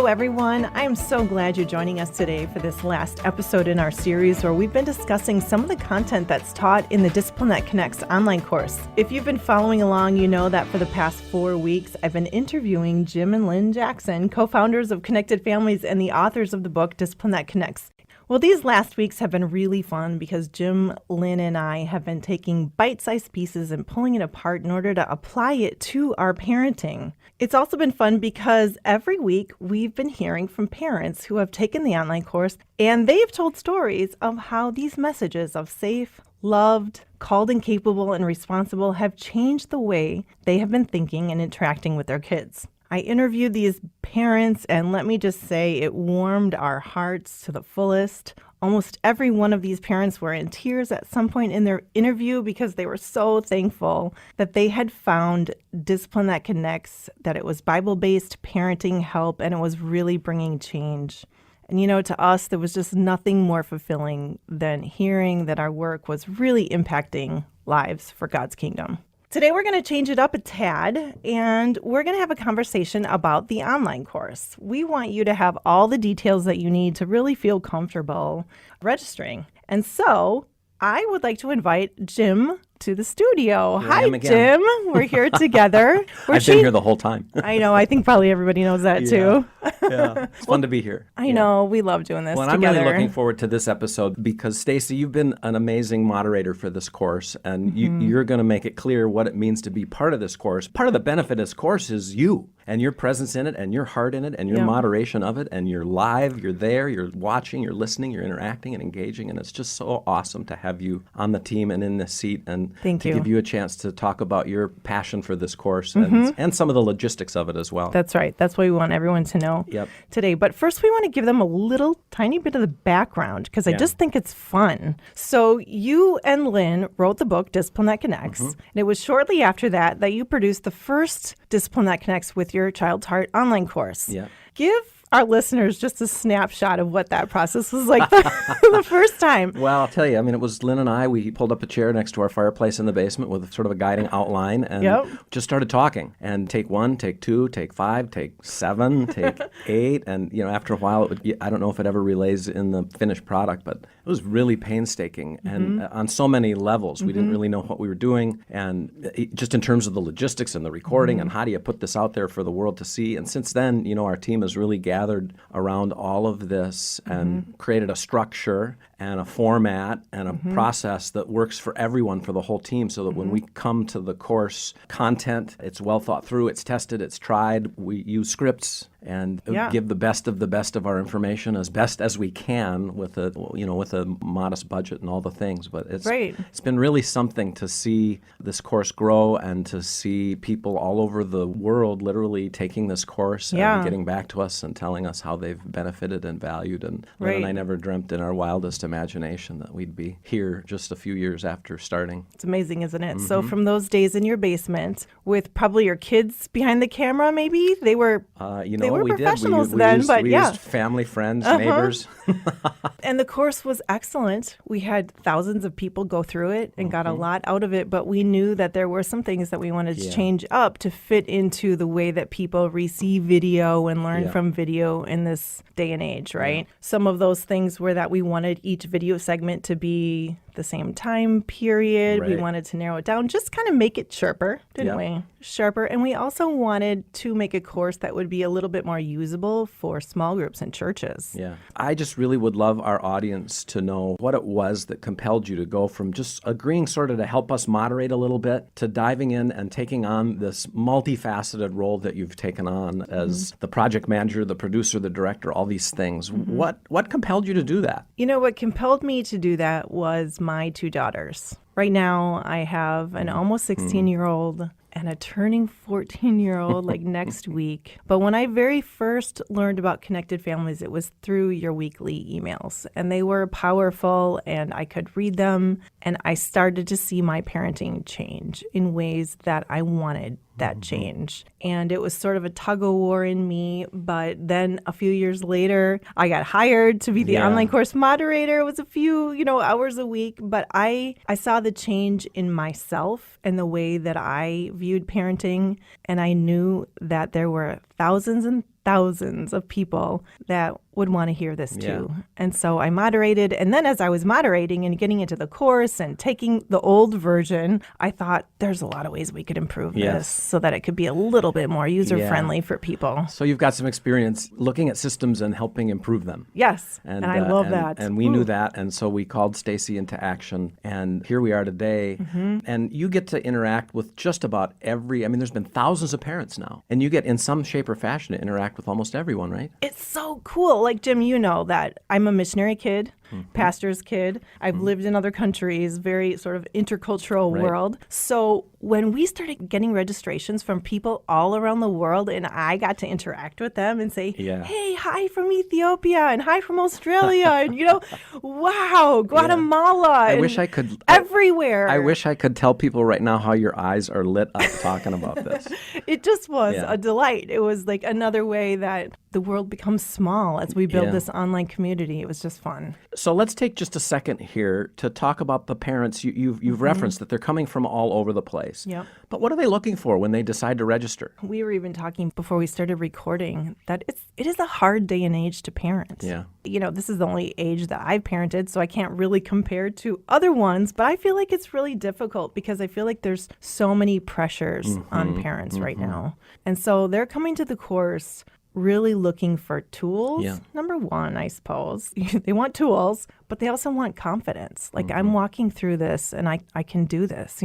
Hello, everyone. I am so glad you're joining us today for this last episode in our series where we've been discussing some of the content that's taught in the Discipline That Connects online course. If you've been following along, you know that for the past 4 weeks, I've been interviewing Jim and Lynn Jackson, co-founders of Connected Families and the authors of the book Discipline That Connects. Well, these last weeks have been really fun because Jim, Lynn, and I have been taking bite-sized pieces and pulling it apart in order to apply it to our parenting. It's also been fun because every week we've been hearing from parents who have taken the online course, and they've told stories of how these messages of safe, loved, called and capable and responsible have changed the way they have been thinking and interacting with their kids. I interviewed these parents, and let me just say it warmed our hearts to the fullest. Almost every one of these parents were in tears at some point in their interview because they were so thankful that they had found Discipline That Connects, that it was Bible-based parenting help, and it was really bringing change. And you know, to us, there was just nothing more fulfilling than hearing that our work was really impacting lives for God's kingdom. Today, we're going to change it up a tad, and we're going to have a conversation about the online course. We want you to have all the details that you need to really feel comfortable registering. And so I would like to invite Jim to the studio. Hi, Jim. We're here together. I've been here the whole time. I know. I think probably everybody knows that too. Yeah. It's fun to be here. I know. We love doing this together. I'm really looking forward to this episode because, Stacy, you've been an amazing moderator for this course, and you're going to make it clear what it means to be part of this course. Part of the benefit of this course is you and your presence in it and your heart in it and your moderation of it, and you're live, you're there, you're watching, you're listening, you're interacting and engaging, and it's just so awesome to have you on the team and in this seat and give you a chance to talk about your passion for this course and some of the logistics of it as well. That's right. That's what we want everyone to know today. But first, we want to give them a little tiny bit of the background because I just think it's fun. So you and Lynn wrote the book, Discipline That Connects. And it was shortly after that you produced the first Discipline That Connects with Your Child's Heart online course. Yeah. Give our listeners just a snapshot of what that process was like the first time. Well, I'll tell you, it was Lynn and I. We pulled up a chair next to our fireplace in the basement with sort of a guiding outline and just started talking. And take 1, take 2, take 5, take 7, take 8. And, after a while, I don't know if it ever relays in the finished product, but it was really painstaking and on so many levels. We didn't really know what we were doing. And just in terms of the logistics and the recording and how do you put this out there for the world to see. And since then, our team has really gathered around all of this and created a structure and a format and a process that works for everyone, for the whole team, so that when we come to the course content, it's well thought through, it's tested, it's tried. We use scripts and give the best of our information as best as we can with a modest budget and all the things. But it's been really something to see this course grow and to see people all over the world literally taking this course and getting back to us and telling us how they've benefited and valued. And Lynn and I never dreamt in our wildest imagination that we'd be here just a few years after starting. It's amazing, isn't it? So from those days in your basement with probably your kids behind the camera, maybe they were they were professionals then, but we used family, friends, neighbors. And the course was excellent. We had thousands of people go through it and got a lot out of it, but we knew that there were some things that we wanted to change up to fit into the way that people receive video and learn from video in this day and age, right? Some of those things were that we wanted each video segment to be the same time period. We wanted to narrow it down, just kind of make it sharper, didn't we? Sharper. And we also wanted to make a course that would be a little bit more usable for small groups and churches. Yeah. I just really would love our audience to know what it was that compelled you to go from just agreeing sort of to help us moderate a little bit to diving in and taking on this multifaceted role that you've taken on as the project manager, the producer, the director, all these things. What compelled you to do that? What compelled me to do that was my 2 daughters. Right now, I have an almost 16-year-old and a turning 14-year-old like next week. But when I very first learned about Connected Families, it was through your weekly emails. And they were powerful, and I could read them. And I started to see my parenting change in ways that I wanted that change. And it was sort of a tug of war in me. But then a few years later, I got hired to be the online course moderator. It was a few, hours a week. But I saw the change in myself and the way that I viewed parenting. And I knew that there were thousands and thousands of people that would want to hear this too. And so I moderated. And then as I was moderating and getting into the course and taking the old version, I thought there's a lot of ways we could improve this so that it could be a little bit more user-friendly for people. So you've got some experience looking at systems and helping improve them. Yes, and I love that. And we knew that, and so we called Stacy into action. And here we are today. And you get to interact with just about there's been thousands of parents now. And you get, in some shape or fashion, to interact with almost everyone, right? It's so cool. Like, Jim, you know that I'm a missionary kid, pastor's kid. I've lived in other countries, very sort of intercultural world. So when we started getting registrations from people all around the world and I got to interact with them and say, hey, hi from Ethiopia and hi from Australia and, wow, Guatemala. I wish I could. Everywhere. I wish I could tell people right now how your eyes are lit up talking about this. It just was a delight. It was like another way that the world becomes small as we build this online community. It was just fun. So let's take just a second here to talk about the parents. You've referenced that they're coming from all over the place. Yep. But what are they looking for when they decide to register? We were even talking before we started recording that it is a hard day and age to parent. Yeah. This is the only age that I've parented, so I can't really compare to other ones, but I feel like it's really difficult because I feel like there's so many pressures on parents right now. And so they're coming to the course really looking for tools. Number one, I suppose. They want tools, but they also want confidence. Like, I'm walking through this and I can do this,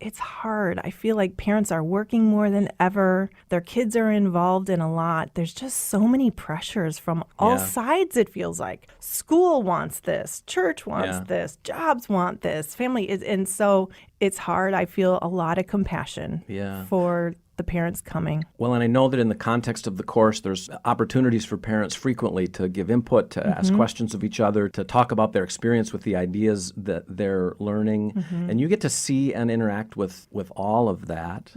It's hard. I feel like parents are working more than ever. Their kids are involved in a lot. There's just so many pressures from all sides, it feels like. School wants this. Church wants this. Jobs want this. Family is. And so it's hard. I feel a lot of compassion for the parents coming. Well, and I know that in the context of the course, there's opportunities for parents frequently to give input, to ask questions of each other, to talk about their experience with the ideas that they're learning. And you get to see and interact with all of that.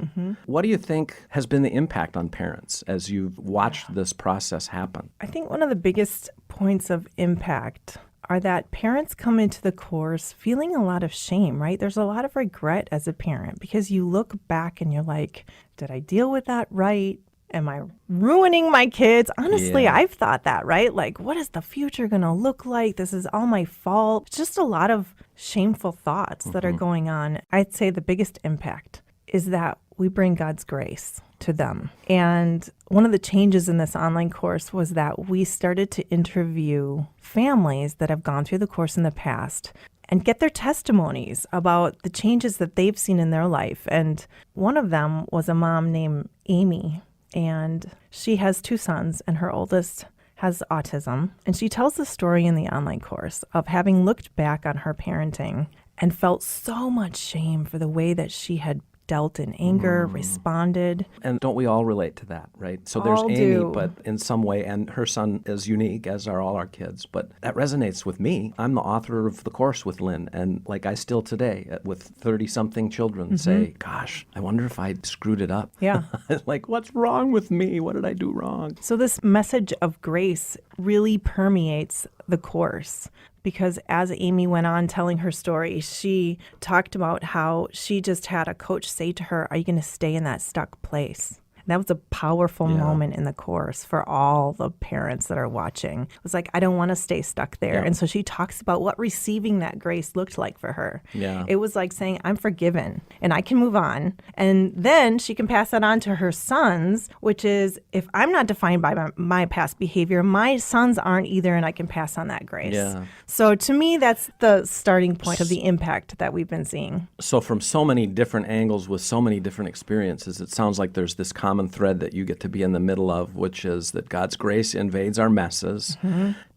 What do you think has been the impact on parents as you've watched this process happen? I think one of the biggest points of impact are that parents come into the course feeling a lot of shame, right? There's a lot of regret as a parent because you look back and you're like, did I deal with that right? Am I ruining my kids? Honestly, I've thought that, right? Like, what is the future going to look like? This is all my fault. Just a lot of shameful thoughts that are going on. I'd say the biggest impact is that we bring God's grace to them. And one of the changes in this online course was that we started to interview families that have gone through the course in the past and get their testimonies about the changes that they've seen in their life. And one of them was a mom named Amy, and she has 2 sons, and her oldest has autism. And she tells the story in the online course of having looked back on her parenting and felt so much shame for the way that she had dealt in anger, responded. And don't we all relate to that, right? So there's Amy, but in some way, and her son is unique, as are all our kids, but that resonates with me. I'm the author of the course with Lynn, and like I still today, with 30-something children, say, gosh, I wonder if I screwed it up. Yeah. Like, what's wrong with me? What did I do wrong? So this message of grace really permeates the course. Because as Amy went on telling her story, she talked about how she just had a coach say to her, are you going to stay in that stuck place? That was a powerful moment in the course for all the parents that are watching. It was like, I don't want to stay stuck there. And so she talks about what receiving that grace looked like for her. It was like saying, I'm forgiven and I can move on. And then she can pass that on to her sons, which is, if I'm not defined by my past behavior, my sons aren't either, and I can pass on that grace. So to me, that's the starting point of the impact that we've been seeing. So from so many different angles with so many different experiences, it sounds like there's this common thread that you get to be in the middle of, which is that God's grace invades our messes,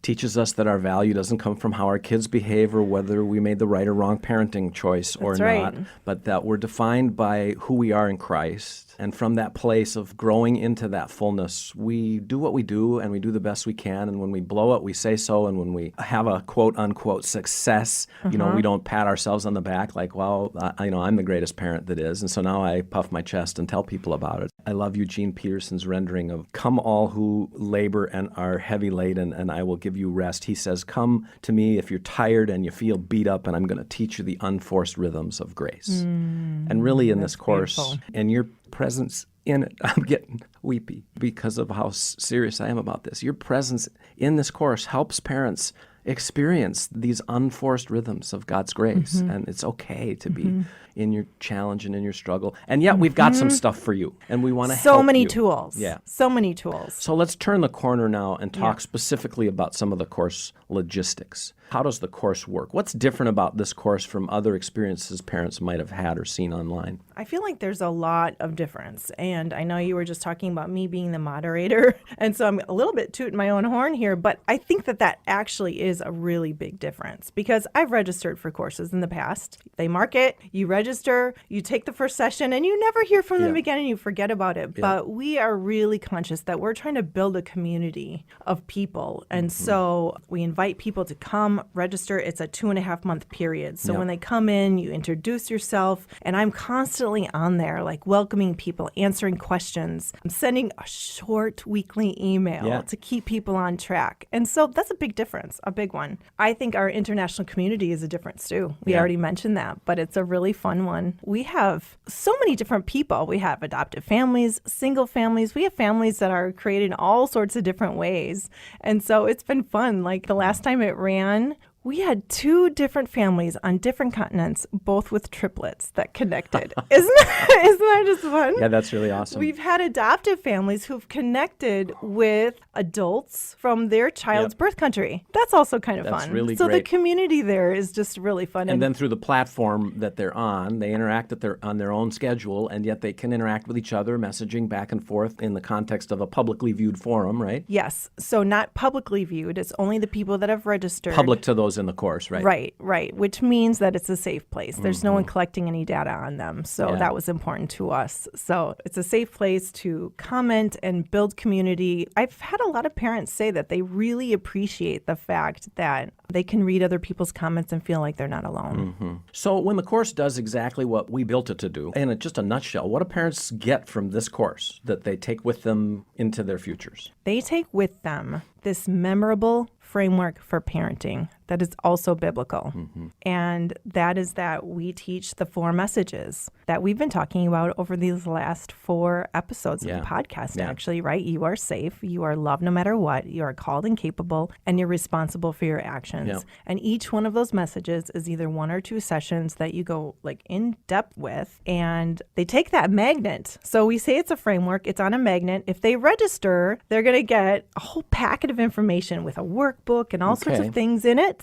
teaches us that our value doesn't come from how our kids behave or whether we made the right or wrong parenting choice or not, but that we're defined by who we are in Christ. And from that place of growing into that fullness, we do what we do and we do the best we can. And when we blow it, we say so. And when we have a quote unquote success, we don't pat ourselves on the back like, well, I'm the greatest parent that is. And so now I puff my chest and tell people about it. I love Eugene Peterson's rendering of come all who labor and are heavy laden, and I will give you rest. He says, come to me if you're tired and you feel beat up, and I'm going to teach you the unforced rhythms of grace. And really in this course, and your presence in it. I'm getting weepy because of how serious I am about this. Your presence in this course helps parents experience these unforced rhythms of God's grace. And it's okay to be in your challenge and in your struggle. And yet we've got some stuff for you, and we want to help you. So many tools. Yeah. So many tools. So let's turn the corner now and talk specifically about some of the course logistics. How does the course work? What's different about this course from other experiences parents might have had or seen online? I feel like there's a lot of difference. And I know you were just talking about me being the moderator. And so I'm a little bit tooting my own horn here. But I think that actually is a really big difference, because I've registered for courses in the past. They mark it, you register, you take the first session, and you never hear from them again, and you forget about it. But we are really conscious that we're trying to build a community of people. And so we invite people to come register. It's a 2.5 month period. So when they come in, you introduce yourself, and I'm constantly on there, like welcoming people, answering questions. I'm sending a short weekly email to keep people on track. And so that's a big difference, a big one. I think our international community is a difference too. We already mentioned that, but it's a really fun one. We have so many different people. We have adoptive families, single families. We have families that are created in all sorts of different ways. And so it's been fun. Like the last time it ran, we had 2 different families on different continents, both with triplets that connected. Isn't that just fun? Yeah, that's really awesome. We've had adoptive families who've connected with adults from their child's birth country. That's also kind of fun. That's really so great. The community there is just really fun. And then through the platform that they're on, they interact on their own schedule, and yet they can interact with each other, messaging back and forth in the context of a publicly viewed forum, right? Yes. So not publicly viewed. It's only the people that have registered. Public to those in the course, right? Right. Which means that it's a safe place. There's no one collecting any data on them. So that was important to us. So it's a safe place to comment and build community. I've had a lot of parents say that they really appreciate the fact that they can read other people's comments and feel like they're not alone. So when the course does exactly what we built it to do, in just a nutshell, what do parents get from this course that they take with them into their futures? They take with them this memorable framework for parenting that is also biblical. And that is that we teach the 4 messages that we've been talking about over these last 4 episodes of the podcast, actually, right? You are safe, you are loved no matter what, you are called and capable, and you're responsible for your actions. And each one of those messages is either 1 or 2 sessions that you go like in depth with, and they take that magnet. So we say it's a framework, it's on a magnet. If they register, they're going to get a whole packet of information with a workbook and all sorts of things in it.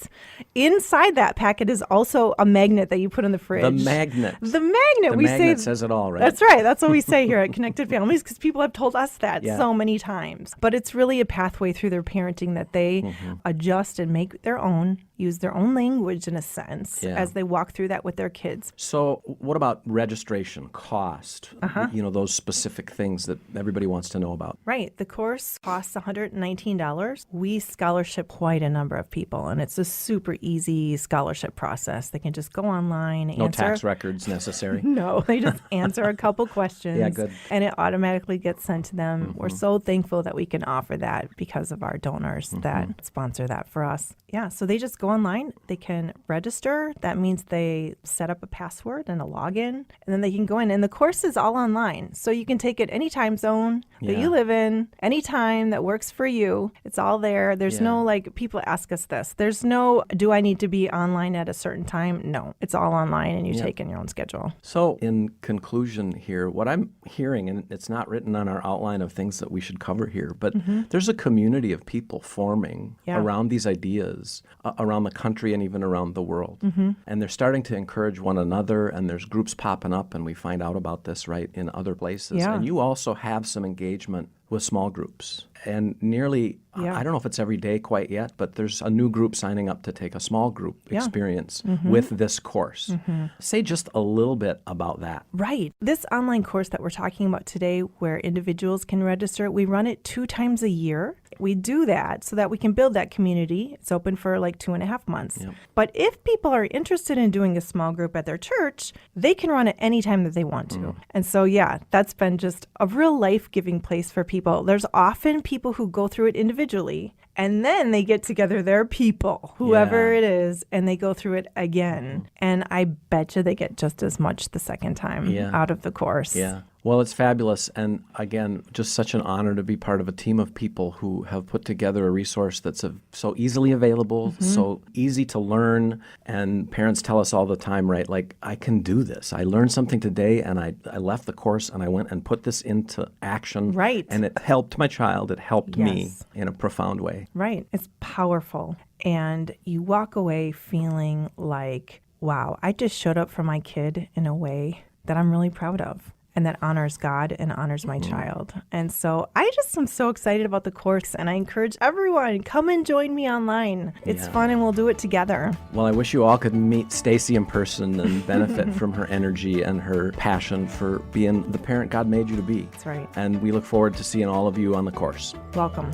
Inside that packet is also a magnet that you put in the fridge. The magnet. The magnet says it all, right? That's right. That's what we say here at Connected Families, because people have told us that so many times. But it's really a pathway through their parenting that they adjust and make their own, use their own language in a sense as they walk through that with their kids. So what about registration, cost, those specific things that everybody wants to know about? Right. The course costs $119. We scholarship quite a number of people, and it's a super easy scholarship process. They can just go online, No answer. tax records necessary. No, they just answer a couple questions. Yeah, good. And it automatically gets sent to them. We're so thankful that we can offer that because of our donors that sponsor that for us. Yeah, so they just go online. They can register. That means they set up a password and a login, and then they can go in. And the course is all online. So you can take it any time zone that you live in, any time that works for you. It's all there. There's no, like, people ask us this. There's no, do I need to be online at a certain time? No, it's all online, and you take in your own schedule. So in conclusion here, what I'm hearing, and it's not written on our outline of things that we should cover here, but there's a community of people forming around these ideas, around the country and even around the world. And they're starting to encourage one another, and there's groups popping up, and we find out about this, right, in other places. And you also have some engagement with small groups. And nearly, I don't know if it's every day quite yet, but there's a new group signing up to take a small group experience with this course. Say just a little bit about that. Right. This online course that we're talking about today, where individuals can register, we run it 2 times a year. We do that so that we can build that community. It's open for like 2.5 months. But if people are interested in doing a small group at their church, they can run it anytime that they want to. And so, that's been just a real life-giving place for people. There's often people who go through it individually, and then they get together their people, whoever it is, and they go through it again. And I bet you they get just as much the second time out of the course. Well, it's fabulous. And again, just such an honor to be part of a team of people who have put together a resource that's so easily available, so easy to learn. And parents tell us all the time, right, like, I can do this. I learned something today, and I left the course and I went and put this into action. Right. And it helped my child. It helped me Yes. in a profound way. Right. It's powerful. And you walk away feeling like, wow, I just showed up for my kid in a way that I'm really proud of and that honors God and honors my child. And so I just am so excited about the course, and I encourage everyone, come and join me online. It's fun, and we'll do it together. Well, I wish you all could meet Stacy in person and benefit from her energy and her passion for being the parent God made you to be. That's right. And we look forward to seeing all of you on the course. Welcome.